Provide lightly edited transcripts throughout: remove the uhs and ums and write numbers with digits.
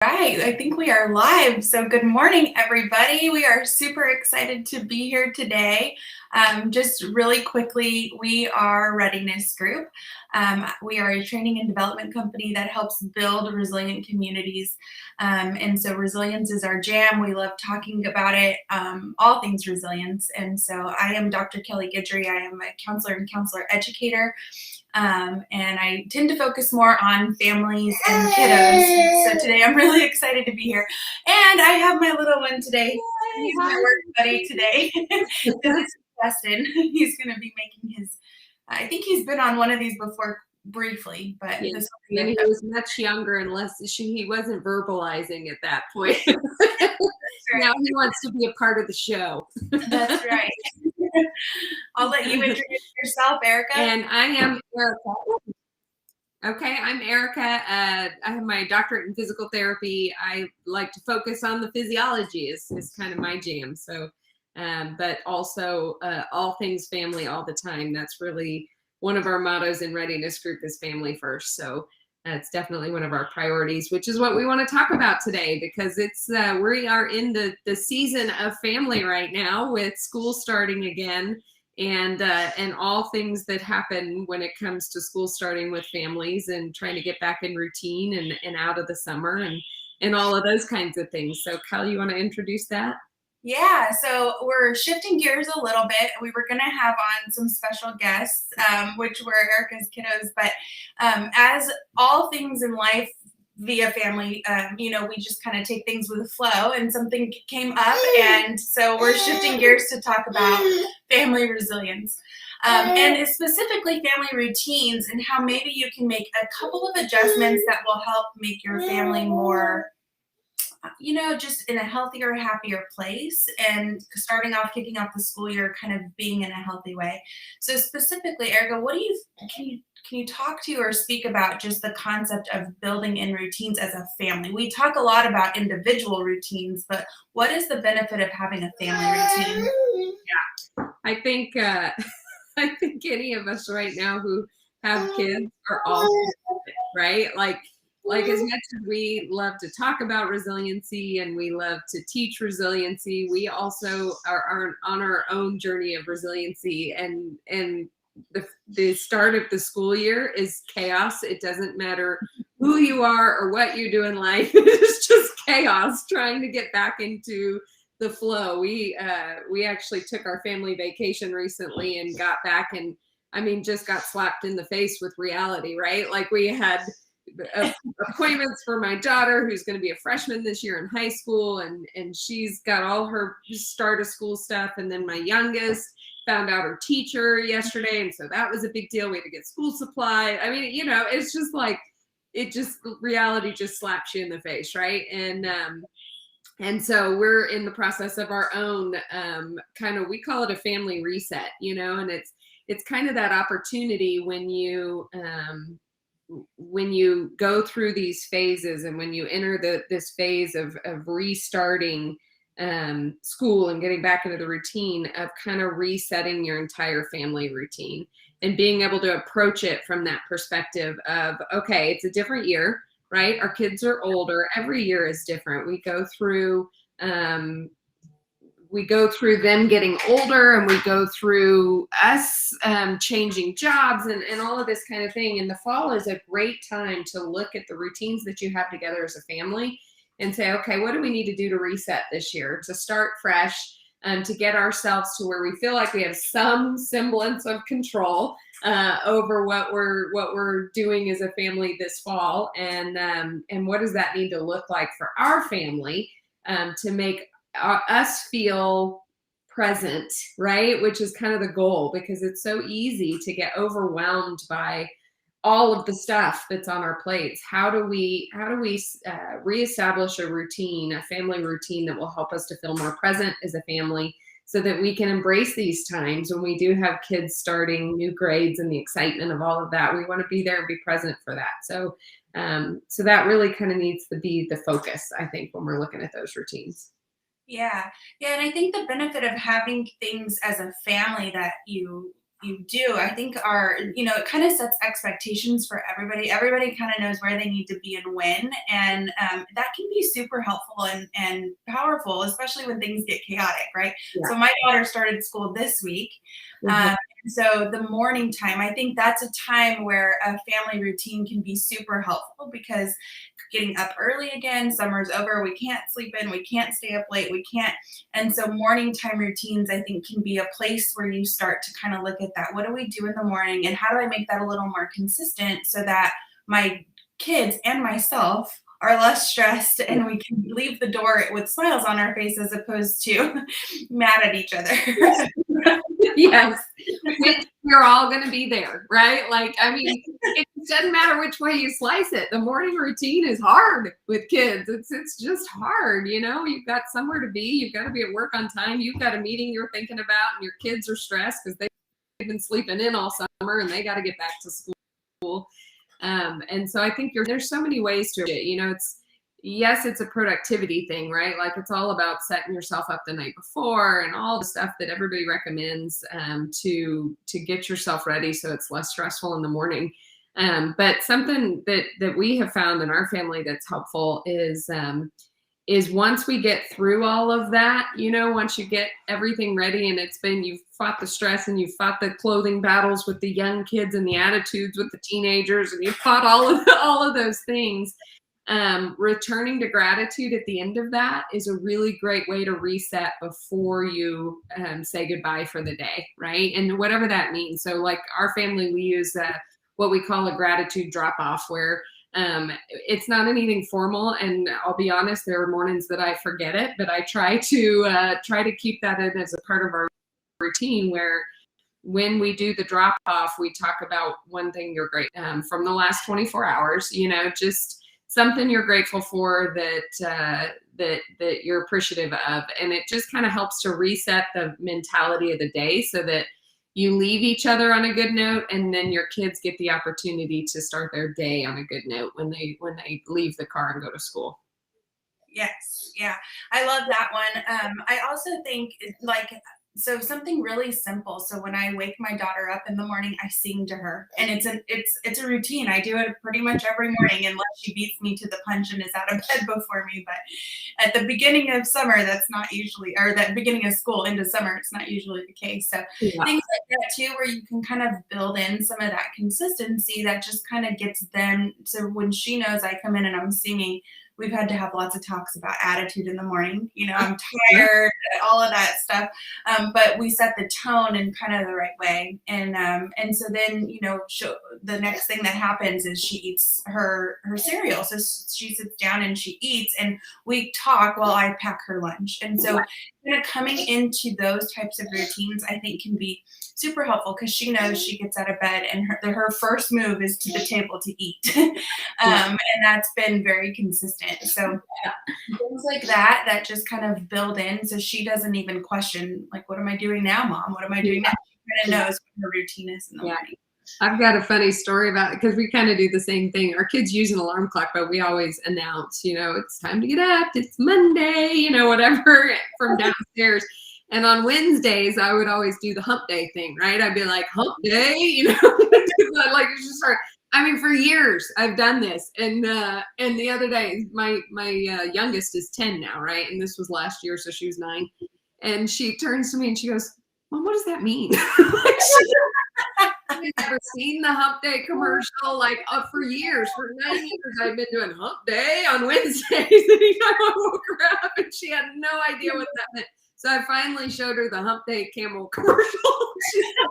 Right, I think we are live. So, good morning, everybody. We are super excited to be here today. Just really quickly, we are Readiness Group. We are a training and development company that helps build resilient communities. And so, resilience is our jam. We love talking about it, all things resilience. And so, I am Dr. Kelly Guidry. I am a counselor and counselor educator. And I tend to focus more on families and kiddos. So today I'm really excited to be here. And I have my little one today. He's my work buddy today. This is Justin. He's going to be making his, I think he's been on one of these before briefly, but yes. this will be he was much younger and less, he wasn't verbalizing at that point. Right. Now he wants to be a part of the show. That's right. I'll let you introduce yourself, Erica. And I am Erica. Okay, I'm Erica. I have my doctorate in physical therapy. I like to focus on the physiology is kind of my jam. So, but also all things family all the time. That's really one of our mottos in Readiness Group is family first. So it's definitely one of our priorities, which is what we want to talk about today because it's we are in the season of family right now with school starting again. And all things that happen when it comes to school starting with families and trying to get back in routine and out of the summer and all of those kinds of things. So, Kel, you want to introduce that? Yeah, so we're shifting gears a little bit. We were going to have on some special guests, which were Erica's kiddos, but as all things in life via family, we just kind of take things with the flow, and something came up, and so we're shifting gears to talk about family resilience. And specifically family routines and how maybe you can make a couple of adjustments that will help make your family more just in a healthier, happier place and kicking off the school year, kind of being in a healthy way. So specifically, Erica, can you talk to or speak about just the concept of building in routines as a family? We talk a lot about individual routines, but what is the benefit of having a family routine? Yeah, I think any of us right now who have kids are all right. Like as much as we love to talk about resiliency and we love to teach resiliency, we also are on our own journey of resiliency and the start of the school year is chaos. It doesn't matter who you are or what you do in life. It's just chaos trying to get back into the flow. We actually took our family vacation recently and got back and just got slapped in the face with reality, right? Like we had appointments for my daughter who's going to be a freshman this year in high school and she's got all her start of school stuff, and then my youngest found out her teacher yesterday, and so that was a big deal. We had to get school supply. It's just like reality just slaps you in the face, right? And so we're in the process of our own we call it a family reset, and it's kind of that opportunity when you go through these phases and when you enter this phase of restarting school and getting back into the routine of kind of resetting your entire family routine and being able to approach it from that perspective of, okay, it's a different year, right? Our kids are older. Every year is different. We go through them getting older, and we go through us changing jobs and all of this kind of thing. And the fall is a great time to look at the routines that you have together as a family and say, okay, what do we need to do to reset this year, to start fresh, to get ourselves to where we feel like we have some semblance of control over what we're doing as a family this fall, and what does that need to look like for our family to make us feel present, right? Which is kind of the goal, because it's so easy to get overwhelmed by all of the stuff that's on our plates. How do we reestablish a routine, a family routine that will help us to feel more present as a family, so that we can embrace these times when we do have kids starting new grades and the excitement of all of that. We want to be there and be present for that. So that really kind of needs to be the focus, I think, when we're looking at those routines. Yeah. And I think the benefit of having things as a family that you you do, I think it kind of sets expectations for everybody. Everybody kind of knows where they need to be and when. And that can be super helpful and powerful, especially when things get chaotic, right? Yeah. So my daughter started school this week. So the morning time, I think that's a time where a family routine can be super helpful because getting up early again, summer's over, we can't sleep in, we can't stay up late, we can't. And so morning time routines, I think, can be a place where you start to kind of look at that. What do we do in the morning? And how do I make that a little more consistent so that my kids and myself are less stressed and we can leave the door with smiles on our face as opposed to mad at each other. Yes, we're all going to be there, right? Like, I mean, it doesn't matter which way you slice it. The morning routine is hard with kids. It's just hard, you know. You've got somewhere to be. You've got to be at work on time. You've got a meeting you're thinking about, and your kids are stressed because they've been sleeping in all summer and they got to get back to school. And so I think there's so many ways to it. You know, it's a productivity thing, right? Like it's all about setting yourself up the night before and all the stuff that everybody recommends to get yourself ready so it's less stressful in the morning. But something that we have found in our family that's helpful is once we get through all of that, you know, once you get everything ready and you've fought the stress and you've fought the clothing battles with the young kids and the attitudes with the teenagers and you've fought all of those things. Returning to gratitude at the end of that is a really great way to reset before you say goodbye for the day, right? And whatever that means. So like our family, we use what we call a gratitude drop off where it's not anything formal. And I'll be honest, there are mornings that I forget it, but I try to keep that in as a part of our routine where when we do the drop off, we talk about one thing you're great from the last 24 hours, you know, just something you're grateful for that you're appreciative of. And it just kind of helps to reset the mentality of the day so that you leave each other on a good note, and then your kids get the opportunity to start their day on a good note when they leave the car and go to school. Yes. Yeah. I love that one. I also think so something really simple. So when I wake my daughter up in the morning, I sing to her, and it's a routine. I do it pretty much every morning unless she beats me to the punch and is out of bed before me. But at the beginning of summer, that's not usually, or that beginning of school into summer, it's not usually the case. So things like that too, where you can kind of build in some of that consistency that just kind of gets them. So when she knows I come in and I'm singing, we've had to have lots of talks about attitude in the morning. You know, I'm tired, all of that stuff. But we set the tone in kind of the right way. And so then, you know, the next thing that happens is she eats her cereal. So she sits down and she eats, and we talk while I pack her lunch. And so kind of coming into those types of routines, I think can be super helpful because she knows she gets out of bed and her first move is to the table to eat. And that's been very consistent. So things like that just kind of build in so she doesn't even question, like, what am I doing now, Mom? What am I doing now? She kind of knows what her routine is in the morning. I've got a funny story about it because we kind of do the same thing. Our kids use an alarm clock, but we always announce, you know, it's time to get up. It's Monday, you know, whatever from downstairs. And on Wednesdays, I would always do the hump day thing, right? I'd be like, hump day, you know, like it's just hard. I mean, for years I've done this. And the other day, my youngest is 10 now, right? And this was last year, so she was 9. And she turns to me and she goes, Mom, what does that mean? I've never seen the hump day commercial for years. For 9 years, I've been doing hump day on Wednesdays. And I woke her up and she had no idea what that meant. So I finally showed her the hump day camel commercial. She's like,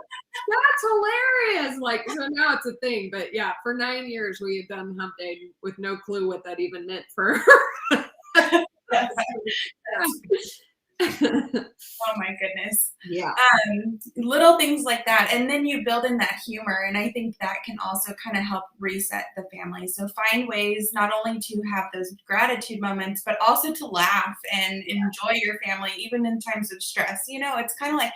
that's hilarious. Like, so now it's a thing. But yeah, for 9 years, we had done hump day with no clue what that even meant for her. Oh my goodness. Yeah. Little things like that. And then you build in that humor. And I think that can also kind of help reset the family. So find ways not only to have those gratitude moments, but also to laugh and enjoy your family, even in times of stress. You know, it's kind of like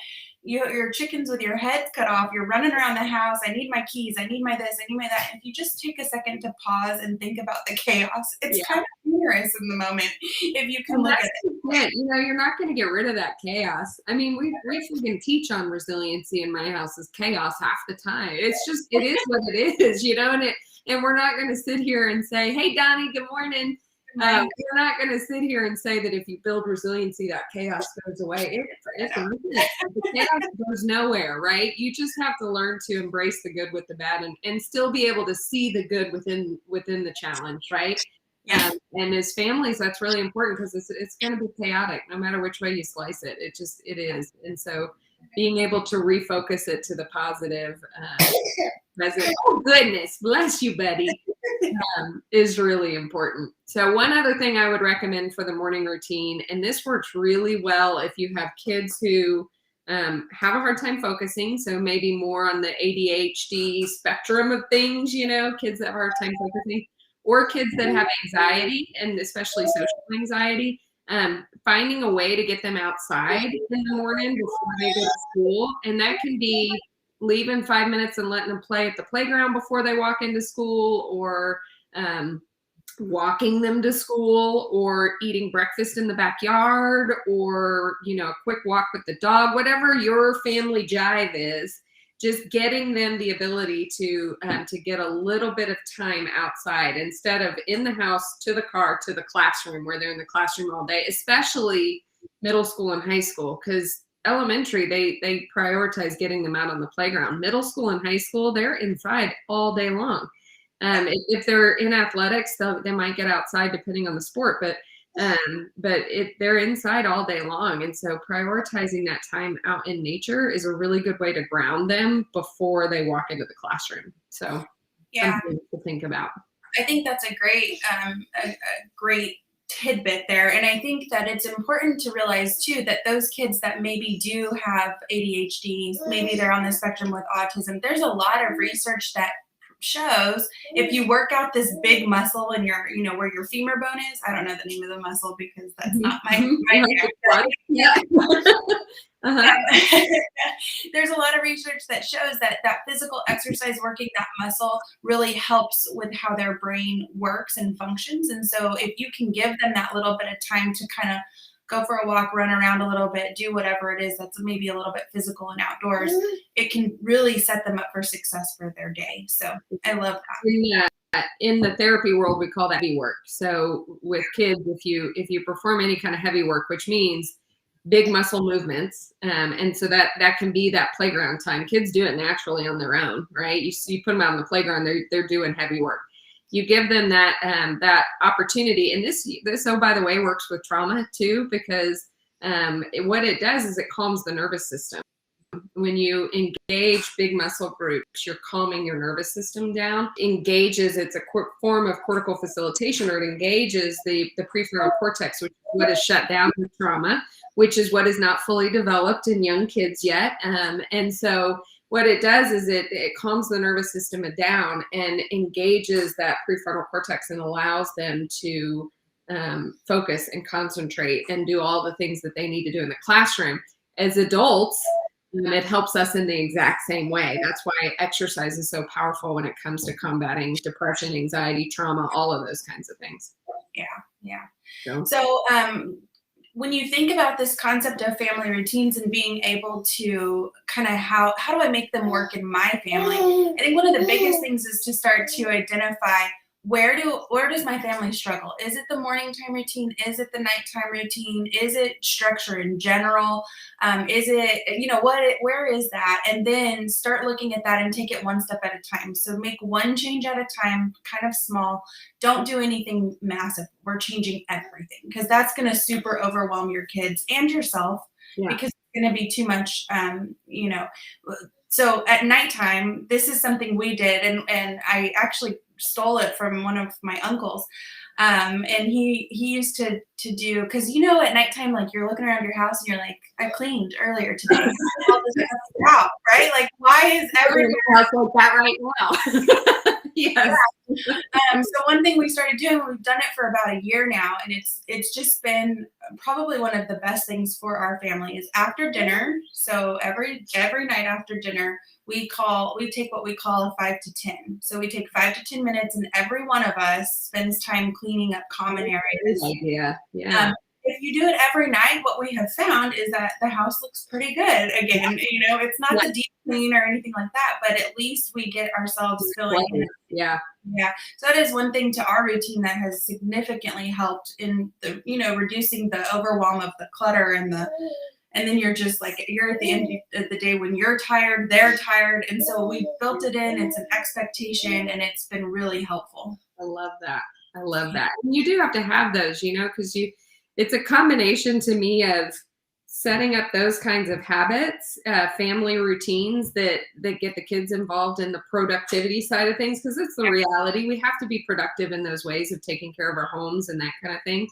your chickens with your heads cut off, you're running around the house. I need my keys. I need my this. I need my that. And if you just take a second to pause and think about the chaos, it's kind of humorous in the moment. If you can look at it. You know, you're not going to get rid of that chaos. I mean, we freaking teach on resiliency in my house is chaos half the time. It's just, it is what it is, you know, and we're not going to sit here and say, hey, Donnie, good morning. We're not going to sit here and say that if you build resiliency, that chaos goes away. The chaos goes nowhere, right? You just have to learn to embrace the good with the bad and still be able to see the good within the challenge, right? Yeah. And as families, that's really important because it's going to be chaotic no matter which way you slice it. It is. And so being able to refocus it to the positive, oh goodness, bless you, buddy, is really important. So one other thing I would recommend for the morning routine, and this works really well if you have kids who have a hard time focusing, so maybe more on the ADHD spectrum of things, you know, kids that have a hard time focusing, or kids that have anxiety, and especially social anxiety, finding a way to get them outside in the morning before they go to school. And that can be leaving 5 minutes and letting them play at the playground before they walk into school, or walking them to school, or eating breakfast in the backyard, or, you know, a quick walk with the dog, whatever your family jive is. Just getting them the ability to get a little bit of time outside instead of in the house, to the car, to the classroom, where they're in the classroom all day, especially middle school and high school, because elementary, they prioritize getting them out on the playground. Middle school and high school, they're inside all day long. If they're in athletics, they might get outside depending on the sport, but they're inside all day long. And so prioritizing that time out in nature is a really good way to ground them before they walk into the classroom. So something to think about. I think that's a great tidbit there. And I think that it's important to realize too, that those kids that maybe do have ADHD, maybe they're on the spectrum with autism, there's a lot of research that shows if you work out this big muscle in your, you know, where your femur bone is. I don't know the name of the muscle because that's not my yeah. There's a lot of research that shows that physical exercise, working that muscle, really helps with how their brain works and functions. And so if you can give them that little bit of time to kind of go for a walk, run around a little bit, do whatever it is that's maybe a little bit physical and outdoors, it can really set them up for success for their day. So I love that. In the therapy world, we call that heavy work. So with kids, if you perform any kind of heavy work, which means big muscle movements, and so that can be that playground time. Kids do it naturally on their own, right? You put them out on the playground, they're doing heavy work. You give them that opportunity, and this, oh, by the way, works with trauma too, because what it does is it calms the nervous system. When you engage big muscle groups, you're calming your nervous system down. It's a form of cortical facilitation, or it engages the prefrontal cortex, which is what is shut down with trauma, which is what is not fully developed in young kids yet. And so what it does is it calms the nervous system down and engages that prefrontal cortex and allows them to focus and concentrate and do all the things that they need to do in the classroom. As adults, it helps us in the exact same way. That's why exercise is so powerful when it comes to combating depression, anxiety, trauma, all of those kinds of things. Yeah. So when you think about this concept of family routines and being able to kind of how do I make them work in my family? I think one of the biggest things is to start to identify where does my family struggle? Is it the morning time routine? Is it the nighttime routine? Is it structure in general? Is it, where is that? And then start looking at that and take it one step at a time. So make one change at a time, kind of small. Don't do anything massive. We're changing everything, because that's going to super overwhelm your kids and yourself, because it's going to be too much, So at nighttime, this is something we did, and I actually stole it from one of my uncles. And he used to do, because at nighttime, like, you're looking around your house and you're like, I cleaned earlier today. All this stuff is out, right? Like, why is everyone like that right now? Yes. So one thing we started doing, we've done it for about a year now, and it's just been probably one of the best things for our family is after dinner. So every night after dinner, we take what we call a 5 to 10. So we take 5 to 10 minutes, and every one of us spends time cleaning up common areas. Good idea. Yeah. If you do it every night, what we have found is that the house looks pretty good again. It's not the deep clean or anything like that, but at least we get ourselves feeling. Yeah. Yeah. So that is one thing to our routine that has significantly helped in the, reducing the overwhelm of the clutter and then you're just like, you're at the end of the day when you're tired, they're tired. And so we built it in, it's an expectation, and it's been really helpful. I love that. I love that. And you do have to have those, because it's a combination to me of setting up those kinds of habits, family routines that get the kids involved in the productivity side of things, because it's the reality. We have to be productive in those ways of taking care of our homes and that kind of thing.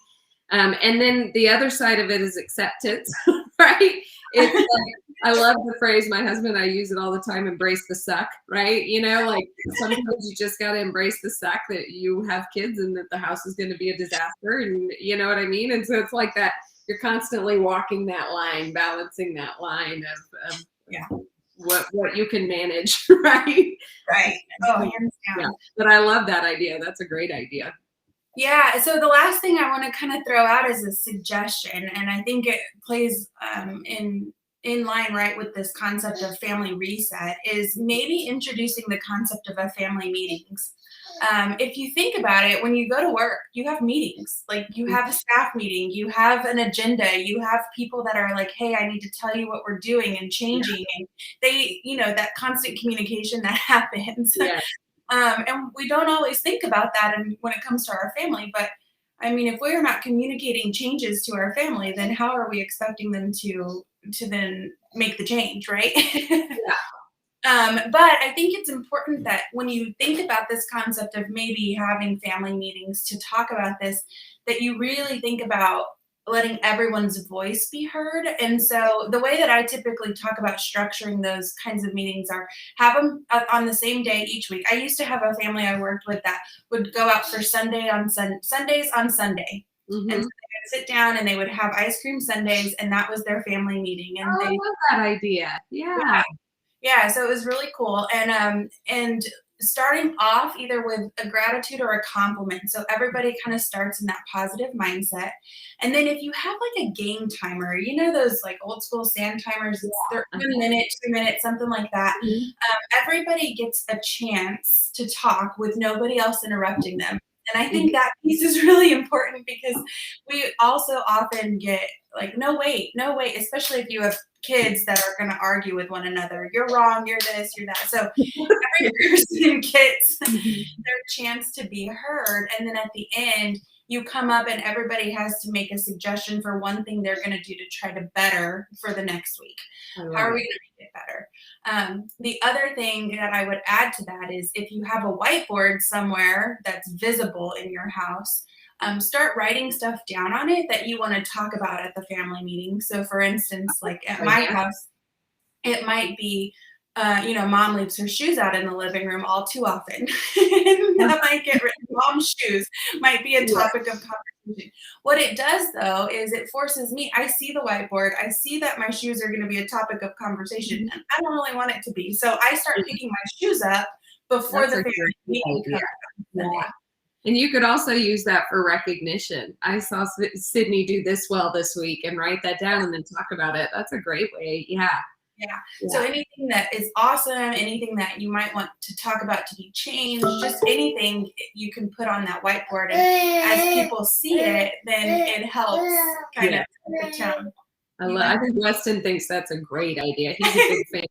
And then the other side of it is acceptance, right? It's like, I love the phrase, my husband and I use it all the time, embrace the suck, right? Like sometimes you just got to embrace the suck that you have kids and that the house is going to be a disaster. And you know what I mean? And so it's like that, you're constantly walking that line, balancing that line of what you can manage, right? Right. Oh, hands down. Yeah. But I love that idea. That's a great idea. Yeah. So the last thing I want to kind of throw out is a suggestion, and I think it plays in line right with this concept of family reset, is maybe introducing the concept of a family meetings. If you think about it, when you go to work, you have meetings, like you have a staff meeting, you have an agenda, you have people that are like, hey, I need to tell you what we're doing and changing. And they, that constant communication that happens. Yeah. And we don't always think about that when it comes to our family. But I mean, if we're not communicating changes to our family, then how are we expecting them to then make the change, right? But I think it's important that when you think about this concept of maybe having family meetings to talk about this, that you really think about letting everyone's voice be heard. And so the way that I typically talk about structuring those kinds of meetings are have them on the same day each week. I used to have a family I worked with that would go out for Sundays on Sunday. Mm-hmm. And so they would sit down and they would have ice cream sundaes, and that was their family meeting. And I love that idea. Yeah. So it was really cool. And starting off either with a gratitude or a compliment. So everybody kind of starts in that positive mindset. And then if you have like a game timer, those like old school sand timers, it's 1 minute, 2 minutes, something like that. Mm-hmm. Everybody gets a chance to talk with nobody else interrupting them. And I think that piece is really important because we also often get like, no, wait, especially if you have kids that are going to argue with one another. You're wrong, you're this, you're that. So every person gets their chance to be heard. And then at the end, you come up and everybody has to make a suggestion for one thing they're going to do to try to better for the next week. How are we going to make it better? The other thing that I would add to that is if you have a whiteboard somewhere that's visible in your house, start writing stuff down on it that you want to talk about at the family meeting. So for instance, like at my house, it might be, mom leaves her shoes out in the living room all too often. That might get written. Mom's shoes might be a topic of conversation. What it does though, is it forces me, I see the whiteboard, I see that my shoes are going to be a topic of conversation, and I don't really want it to be. So I start picking my shoes up before the family meeting comes. And you could also use that for recognition. I saw Sydney do this well this week, and write that down and then talk about it. That's a great way. Yeah. So anything that is awesome, anything that you might want to talk about to be changed, just anything you can put on that whiteboard. And as people see it, then it helps kind of set the tone. I think Weston thinks that's a great idea. He's a big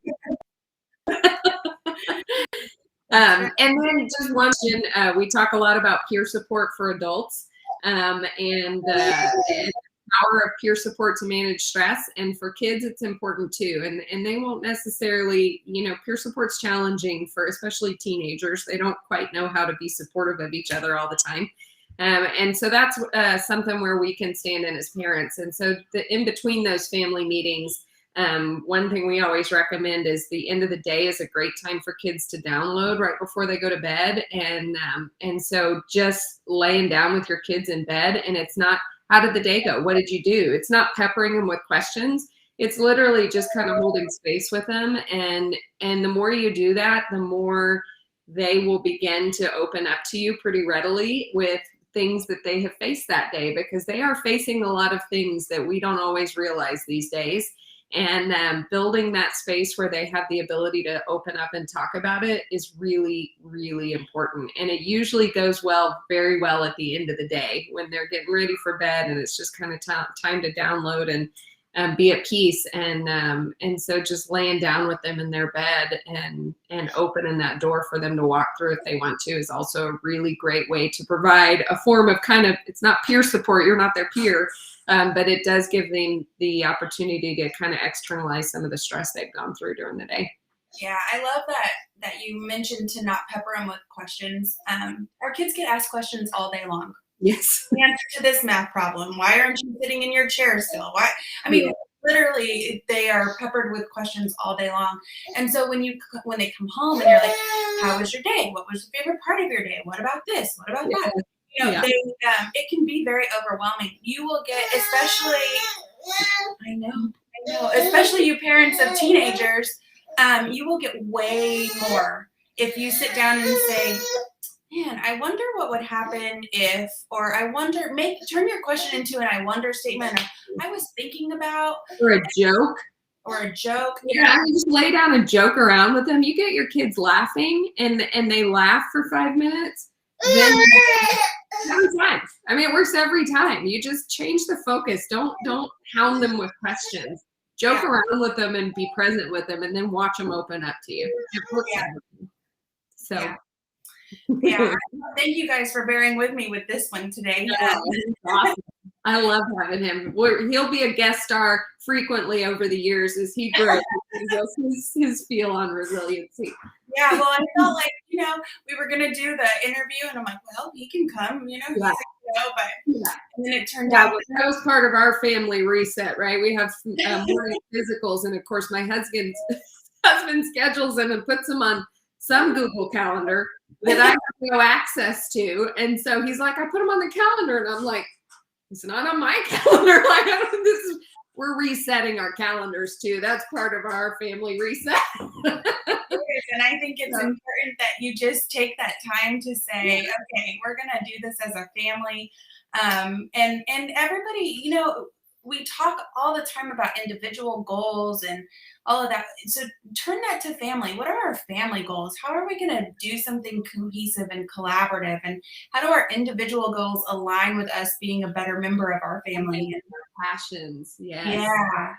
fan. And then just one thing, we talk a lot about peer support for adults and the power of peer support to manage stress. And for kids, it's important too. And they won't necessarily, peer support's challenging for especially teenagers. They don't quite know how to be supportive of each other all the time. And so that's something where we can stand in as parents. And so in between those family meetings, One thing we always recommend is the end of the day is a great time for kids to download right before they go to bed. And so just laying down with your kids in bed, and it's not, how did the day go? What did you do? It's not peppering them with questions. It's literally just kind of holding space with them. And the more you do that, the more they will begin to open up to you pretty readily with things that they have faced that day, because they are facing a lot of things that we don't always realize these days. And building that space where they have the ability to open up and talk about it is really, really important. And it usually goes very well at the end of the day when they're getting ready for bed, and it's just kind of time to download and be at peace. And so just laying down with them in their bed and opening that door for them to walk through if they want to is also a really great way to provide a form of kind of, it's not peer support, you're not their peer, but it does give them the opportunity to kind of externalize some of the stress they've gone through during the day. Yeah, I love that you mentioned to not pepper them with questions. Our kids get asked questions all day long. Yes. The answer to this math problem. Why aren't you sitting in your chair still? Why? I mean, literally, they are peppered with questions all day long. And so when they come home and you're like, "How was your day? What was the favorite part of your day? What about this? What about that?" You know, it can be very overwhelming. You will get, especially, I know, especially you parents of teenagers, you will get way more if you sit down and say, "Man, I wonder what would happen if," or "I wonder," turn your question into an "I wonder" statement, or "I was thinking about," or a joke. Yeah, you just lay down and joke around with them. You get your kids laughing, and they laugh for 5 minutes. Then sometimes, I mean, it works every time. You just change the focus. Don't hound them with questions. Joke around with them and be present with them, and then watch them open up to you. So. Yeah. Thank you guys for bearing with me with this one today. Awesome. I love having him. He'll be a guest star frequently over the years as he grows his feel on resiliency. Yeah, well, I felt like, we were going to do the interview, and I'm like, well, he can come, but and then it turned out. That was part of our family reset, right? We have morning physicals, and of course my husband schedules them and puts them on some Google Calendar that I have no access to. And so he's like, I put them on the calendar, and I'm like, it's not on my calendar. Like, we're resetting our calendars too. That's part of our family reset. And I think it's important that you just take that time to say, okay, we're going to do this as a family. And everybody, we talk all the time about individual goals and all of that. So turn that to family. What are our family goals? How are we going to do something cohesive and collaborative? And how do our individual goals align with us being a better member of our family? And our passions. Yes.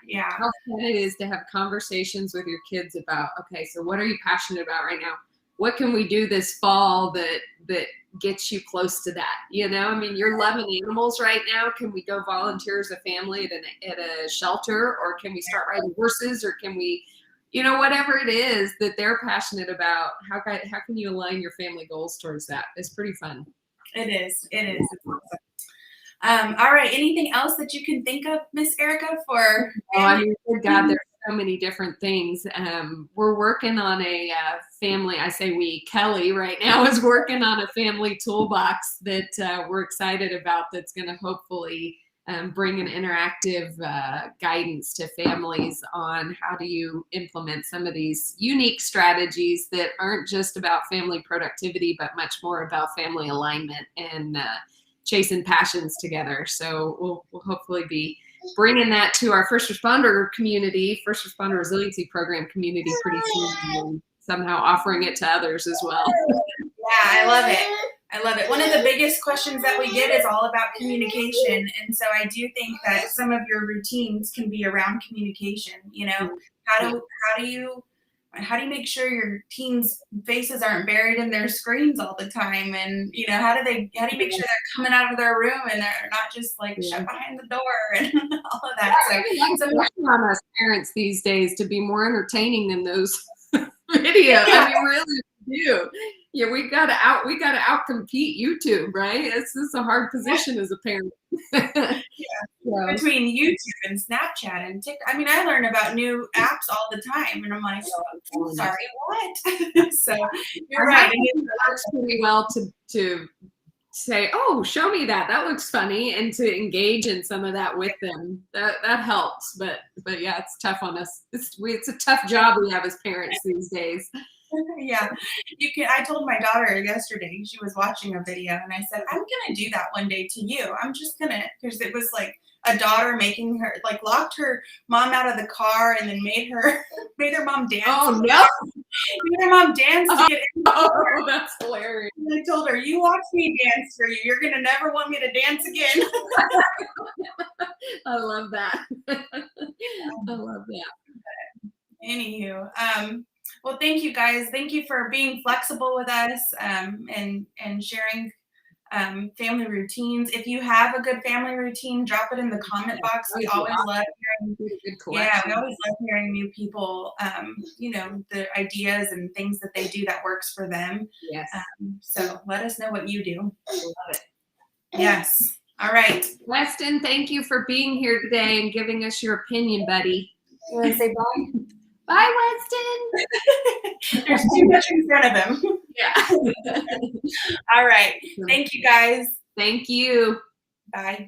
Yeah. How fun it is to have conversations with your kids about, okay, so what are you passionate about right now? What can we do this fall that gets you close to that? I mean, you're loving animals right now. Can we go volunteer as a family at a shelter, or can we start riding horses, or can we, whatever it is that they're passionate about, how can you align your family goals towards that? It's pretty fun. It is. It's awesome. All right. Anything else that you can think of, Miss Erica, for? Good God, there's so many different things. We're working on a family. I say we. Kelly right now is working on a family toolbox that we're excited about. That's going to hopefully bring an interactive guidance to families on how do you implement some of these unique strategies that aren't just about family productivity, but much more about family alignment and chasing passions together. So we'll hopefully be bringing that to our first responder resiliency program community pretty soon, and somehow offering it to others as well. Yeah, I love it. One of the biggest questions that we get is all about communication. And so I do think that some of your routines can be around communication. How do you make sure your teens' faces aren't buried in their screens all the time? And, how do you make sure they're coming out of their room and they're not just like shut behind the door and all of that? So on us parents these days to be more entertaining than those videos. I mean, really do. Yeah, we gotta outcompete YouTube, right? This is a hard position as a parent. So, Between YouTube and Snapchat and TikTok, I mean, I learn about new apps all the time, and I'm like, sorry, what? So you're right. It works pretty well to say, oh, show me that. That looks funny, and to engage in some of that with them. That helps. But yeah, it's tough on us. It's a tough job we have as parents these days. Yeah, you can. I told my daughter yesterday, she was watching a video, and I said, I'm gonna do that one day to you. I'm just gonna, because it was like a daughter making her, like, locked her mom out of the car and then made her mom dance. Oh no! Made her mom dance to get in. Oh, that's hilarious. And I told her, you watch me dance for you. You're gonna never want me to dance again. I love that. I love that. Anywho, well, thank you guys. Thank you for being flexible with us, and sharing family routines. If you have a good family routine, drop it in the comment box. We always love hearing. Yeah, we always love hearing new people. The ideas and things that they do that works for them. Yes. So let us know what you do. I love it. Yes. All right. Weston, thank you for being here today and giving us your opinion, buddy. You want to say bye? Bye, Weston. There's too much in front of him. Yeah. All right. Thank you, guys. Thank you. Bye.